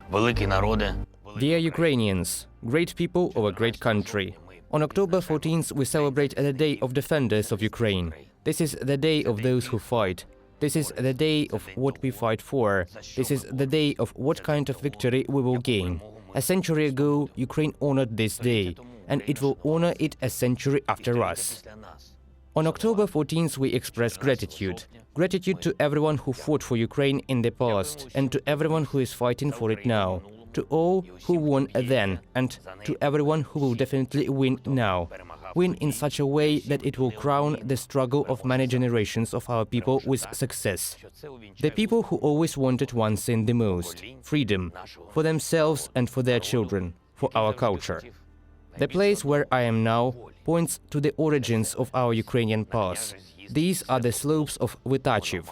Dear Ukrainians, great people of a great country, on October 14th we celebrate the Day of Defenders of Ukraine. This is the day of those who fight. This is the day of what we fight for. This is the day of what kind of victory we will gain. A century ago, Ukraine honored this day, and it will honor it a century after us. On October 14th, we express gratitude. Gratitude to everyone who fought for Ukraine in the past, and to everyone who is fighting for it now. To all who won then, and to everyone who will definitely win now. Win in such a way that it will crown the struggle of many generations of our people with success. The people who always wanted one thing the most: freedom, for themselves and for their children, for our culture. The place where I am now points to the origins of our Ukrainian past. These are the slopes of Vytachiv.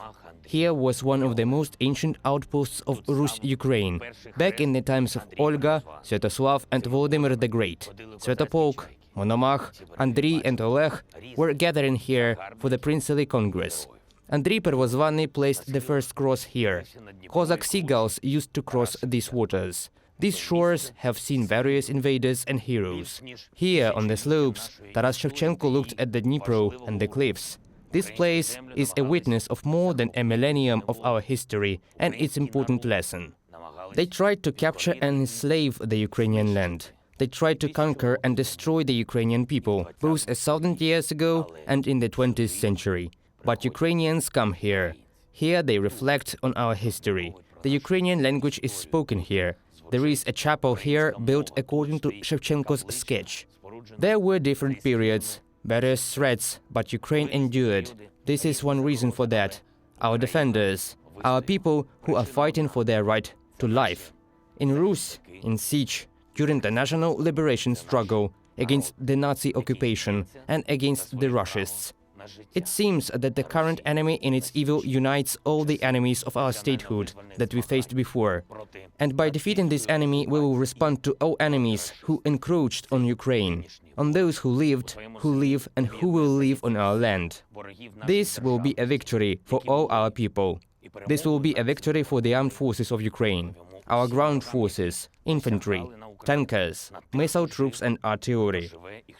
Here was one of the most ancient outposts of Rus Ukraine, back in the times of Olga, Sviatoslav and Volodymyr the Great. Sviatopolk, Monomach, Andriy and Oleg were gathering here for the princely congress. Andriy Pervozvanny placed the first cross here. Cossack seagulls used to cross these waters. These shores have seen various invaders and heroes. Here, on the slopes, Taras Shevchenko looked at the Dnipro and the cliffs. This place is a witness of more than a millennium of our history and its important lesson. They tried to capture and enslave the Ukrainian land. They tried to conquer and destroy the Ukrainian people, both 1,000 years ago and in the 20th century. But Ukrainians come here. Here they reflect on our history. The Ukrainian language is spoken here. There is a chapel here built according to Shevchenko's sketch. There were different periods, various threats, but Ukraine endured. This is one reason for that. Our defenders, our people who are fighting for their right to life. In Rus, in Sich, during the national liberation struggle against the Nazi occupation and against the Rashists. It seems that the current enemy in its evil unites all the enemies of our statehood that we faced before. And by defeating this enemy, we will respond to all enemies who encroached on Ukraine, on those who lived, who live, and who will live on our land. This will be a victory for all our people. This will be a victory for the armed forces of Ukraine, our ground forces, infantry, tankers, missile troops and artillery.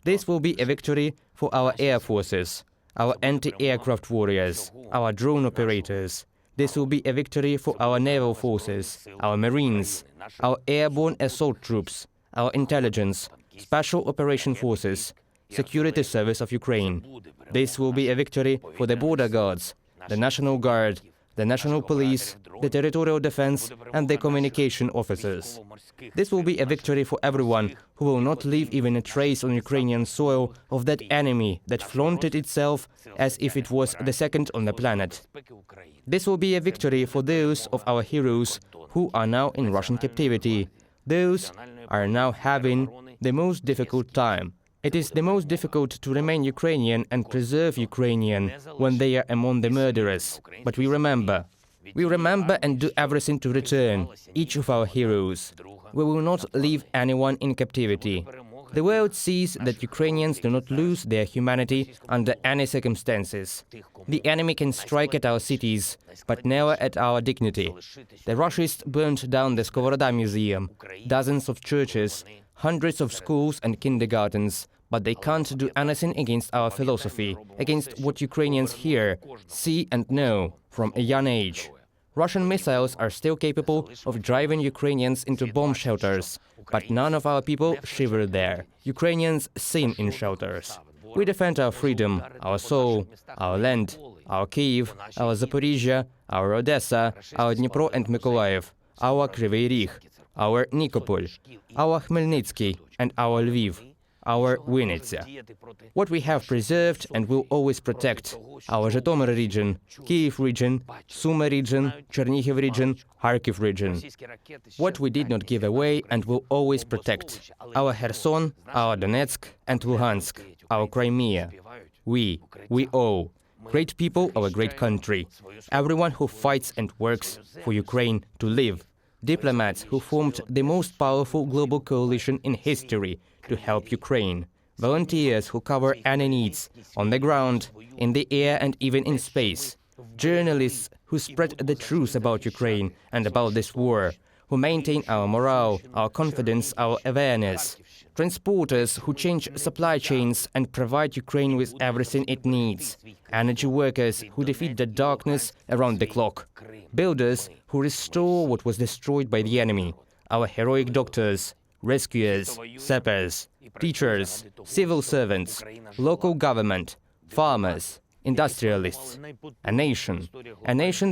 This will be a victory for our air forces, our anti-aircraft warriors, our drone operators. This will be a victory for our naval forces, our marines, our airborne assault troops, our intelligence, special operation forces, security service of Ukraine. This will be a victory for the border guards, the National Guard, the National Police, the Territorial Defense and the communication officers. This will be a victory for everyone who will not leave even a trace on Ukrainian soil of that enemy that flaunted itself as if it was the second on the planet. This will be a victory for those of our heroes who are now in Russian captivity. Those are now having the most difficult time. It is the most difficult to remain Ukrainian and preserve Ukrainian when they are among the murderers. But we remember. We remember and do everything to return each of our heroes. We will not leave anyone in captivity. The world sees that Ukrainians do not lose their humanity under any circumstances. The enemy can strike at our cities, but never at our dignity. The Rashists burned down the Skovoroda Museum, dozens of churches, hundreds of schools and kindergartens, but they can't do anything against our philosophy, against what Ukrainians hear, see and know from a young age. Russian missiles are still capable of driving Ukrainians into bomb shelters, but none of our people shiver there. Ukrainians sing in shelters. We defend our freedom, our soul, our land, our Kyiv, our Zaporizhia, our Odessa, our Dnipro and Mykolaiv, our Kryvyi Rih, our Nikopol, our Khmelnytsky and our Lviv, our Vinnytsia. What we have preserved and will always protect: our Zhytomyr region, Kyiv region, Sumy region, Chernihiv region, Kharkiv region. What we did not give away and will always protect: our Kherson, our Donetsk and Luhansk, our Crimea. We all, great people of a great country, everyone who fights and works for Ukraine to live, diplomats who formed the most powerful global coalition in history to help Ukraine, volunteers who cover any needs on the ground, in the air and even in space, journalists who spread the truth about Ukraine and about this war, who maintain our morale, our confidence, our awareness. Transporters who change supply chains and provide Ukraine with everything it needs. Energy workers who defeat the darkness around the clock. Builders who restore what was destroyed by the enemy. Our heroic doctors, rescuers, sappers, teachers, civil servants, local government, farmers, industrialists. A nation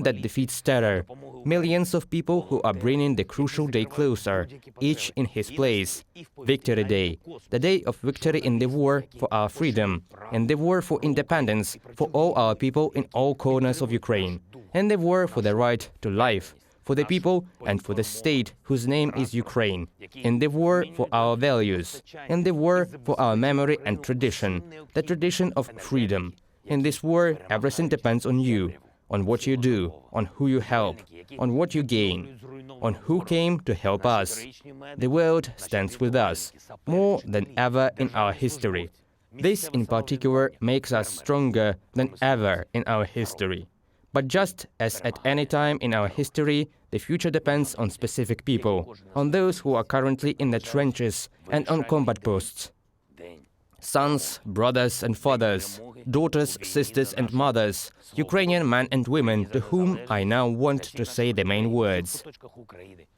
that defeats terror. Millions of people who are bringing the crucial day closer, each in his place. Victory Day, the day of victory in the war for our freedom, in the war for independence for all our people in all corners of Ukraine, in the war for the right to life, for the people and for the state whose name is Ukraine, in the war for our values, in the war for our memory and tradition, the tradition of freedom. In this war, everything depends on you, on what you do, on who you help, on what you gain, on who came to help us. The world stands with us, more than ever in our history. This, in particular, makes us stronger than ever in our history. But just as at any time in our history, the future depends on specific people, on those who are currently in the trenches and on combat posts. Sons, brothers and fathers, daughters, sisters and mothers, Ukrainian men and women to whom I now want to say the main words.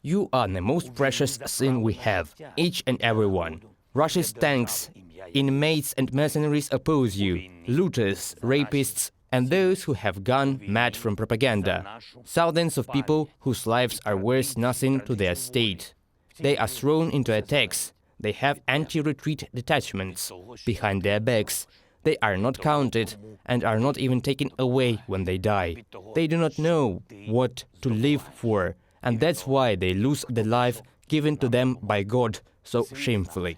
You are the most precious thing we have, each and every one. Rashist tanks, inmates and mercenaries oppose you, looters, rapists, and those who have gone mad from propaganda. Thousands of people whose lives are worth nothing to their state. They are thrown into attacks. They have anti-retreat detachments behind their backs. They are not counted and are not even taken away when they die. They do not know what to live for, and that's why they lose the life given to them by God so shamefully.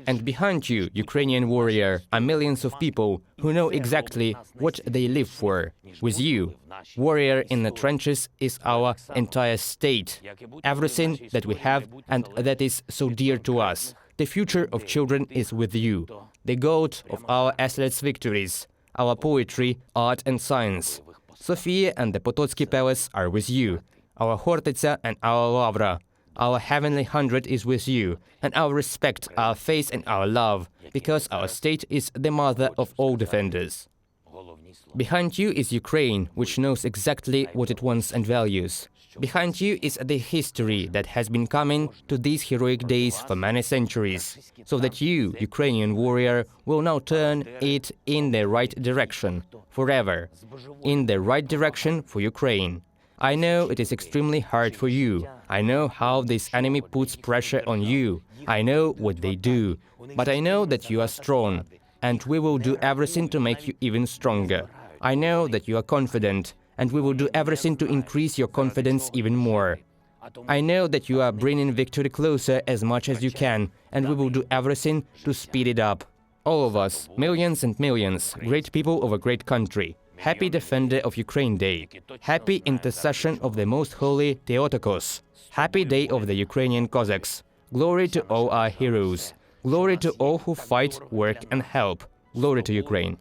And behind you, Ukrainian warrior, are millions of people who know exactly what they live for. With you, warrior in the trenches, is our entire state, everything that we have and that is so dear to us. The future of children is with you, the god of our athletes' victories, our poetry, art and science. Sofia and the Pototsky Palace are with you, our Hortitsa and our Lavra. Our heavenly 100 is with you, and our respect, our faith and our love, because our state is the mother of all defenders. Behind you is Ukraine, which knows exactly what it wants and values. Behind you is the history that has been coming to these heroic days for many centuries, so that you, Ukrainian warrior, will now turn it in the right direction, forever, in the right direction for Ukraine. I know it is extremely hard for you. I know how this enemy puts pressure on you. I know what they do. But I know that you are strong, and we will do everything to make you even stronger. I know that you are confident, and we will do everything to increase your confidence even more. I know that you are bringing victory closer as much as you can, and we will do everything to speed it up. All of us, millions and millions, great people of a great country. Happy Defender of Ukraine Day. Happy intercession of the Most Holy Theotokos. Happy Day of the Ukrainian Cossacks. Glory to all our heroes. Glory to all who fight, work and help. Glory to Ukraine.